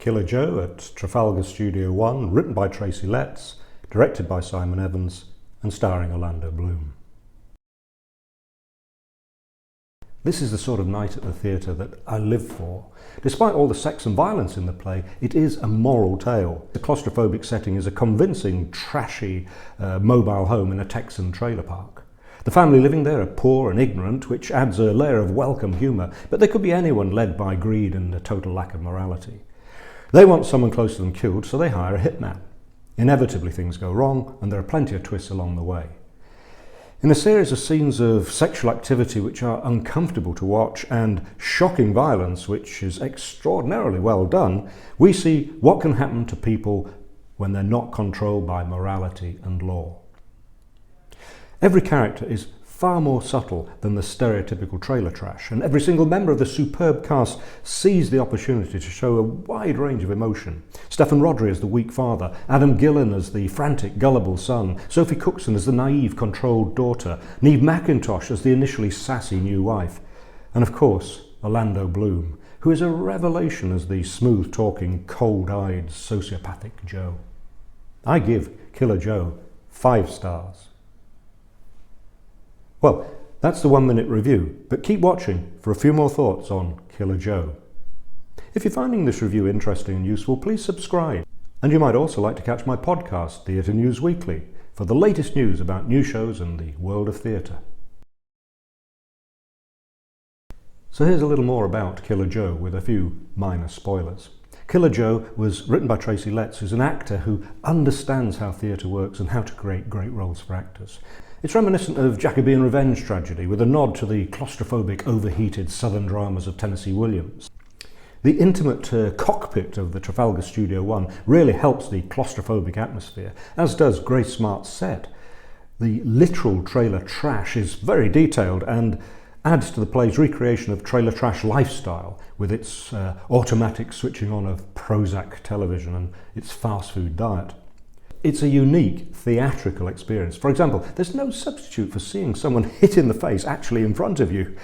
Killer Joe at Trafalgar Studio 1, written by Tracy, directed by Simon Evans and starring Orlando Bloom. This is the sort of night at the theatre that I live for. Despite all the sex and violence in the play, it is a moral tale. The claustrophobic setting is a convincing, trashy mobile home in a Texan trailer park. The family living there are poor and ignorant, which adds a layer of welcome humour, but they could be anyone led by greed and a total lack of morality. They want someone close to them killed, so they hire a hitman. Inevitably things go wrong, and there are plenty of twists along the way. In a series of scenes of sexual activity which are uncomfortable to watch and shocking violence which is extraordinarily well done, we see what can happen to people when they're not controlled by morality and law. Every character is far more subtle than the stereotypical trailer trash, and every single member of the superb cast sees the opportunity to show a wide range of emotion. Steffan Rhodri as the weak father, Gillen as the frantic, gullible son, Sophie Cookson as the naive, controlled daughter, Neve McIntosh as the initially sassy new wife, and of course Orlando Bloom, who is a revelation as the smooth-talking, cold-eyed, sociopathic Joe. I give Killer Joe 5 stars. Well, that's the 1-minute review, but keep watching for a few more thoughts on Killer Joe. If you're finding this review interesting and useful, please subscribe. And you might also like to catch my podcast, Theatre News Weekly, for the latest news about new shows and the world of theatre. So here's a little more about Killer Joe with a few minor spoilers. Killer Joe was written by Tracy, who's an actor who understands how theatre works and how to create great roles for actors. It's reminiscent of Jacobean revenge tragedy, with a nod to the claustrophobic, overheated southern dramas of Tennessee Williams. The intimate cockpit of the Trafalgar Studio 1 really helps the claustrophobic atmosphere, as does Grace Smart's set. The literal trailer trash is very detailed and adds to the play's recreation of trailer trash lifestyle, with its automatic switching on of Prozac television and its fast food diet. It's a unique theatrical experience. For example, there's no substitute for seeing someone hit in the face actually in front of you.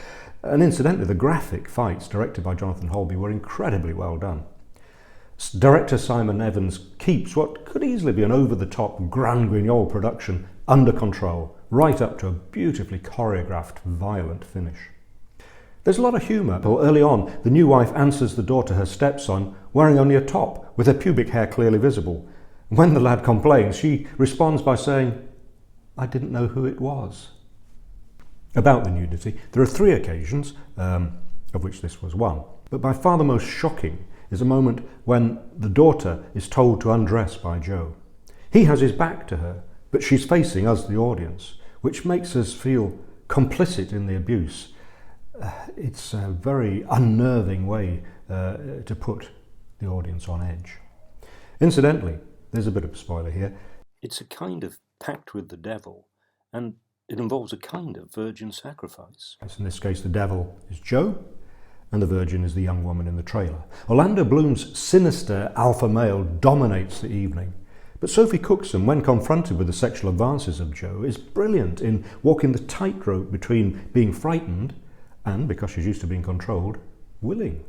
And incidentally, the graphic fights directed by Jonathan Holby were incredibly well done. Director Simon Evans keeps what could easily be an over-the-top Grand Guignol production under control, right up to a beautifully choreographed, violent finish. There's a lot of humour. Early on, the new wife answers the door to her stepson wearing only a top, with her pubic hair clearly visible. When the lad complains, she responds by saying, "I didn't know who it was." About the nudity, there are 3 occasions, of which this was one. But by far the most shocking is a moment when the daughter is told to undress by Joe. He has his back to her, but she's facing us, the audience, which makes us feel complicit in the abuse. It's a very unnerving way to put the audience on edge. Incidentally, there's a bit of a spoiler here. It's a kind of pact with the devil, and it involves a kind of virgin sacrifice. In this case, the devil is Joe, and the virgin is the young woman in the trailer. Orlando Bloom's sinister alpha male dominates the evening, but Sophie Cookson, when confronted with the sexual advances of Joe, is brilliant in walking the tightrope between being frightened and, because she's used to being controlled, willing.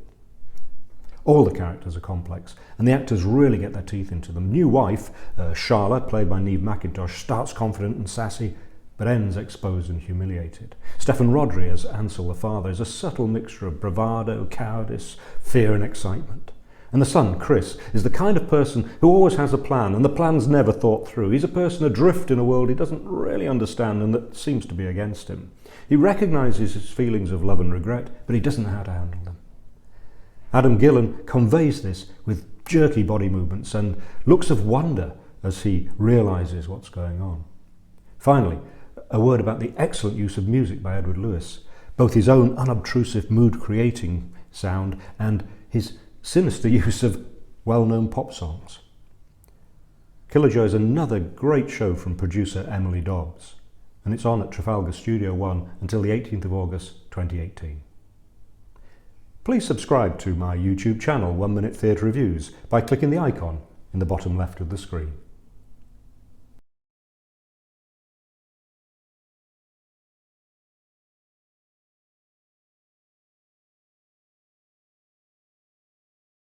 All the characters are complex, and the actors really get their teeth into them. New wife, Charlotte, played by Neve McIntosh, starts confident and sassy, but ends exposed and humiliated. Steffan Rhodri as Ansel the father is a subtle mixture of bravado, cowardice, fear and excitement. And the son, Chris, is the kind of person who always has a plan, and the plan's never thought through. He's a person adrift in a world he doesn't really understand and that seems to be against him. He recognises his feelings of love and regret, but he doesn't know how to handle them. Gillen conveys this with jerky body movements and looks of wonder as he realises what's going on. Finally, a word about the excellent use of music by Edward Lewis, both his own unobtrusive mood-creating sound and his sinister use of well-known pop songs. Killer Joe is another great show from producer Emily Dobbs, and it's on at Trafalgar Studio 1 until the 18th of August 2018. Please subscribe to my YouTube channel, 1 Minute Theatre Reviews, by clicking the icon in the bottom left of the screen.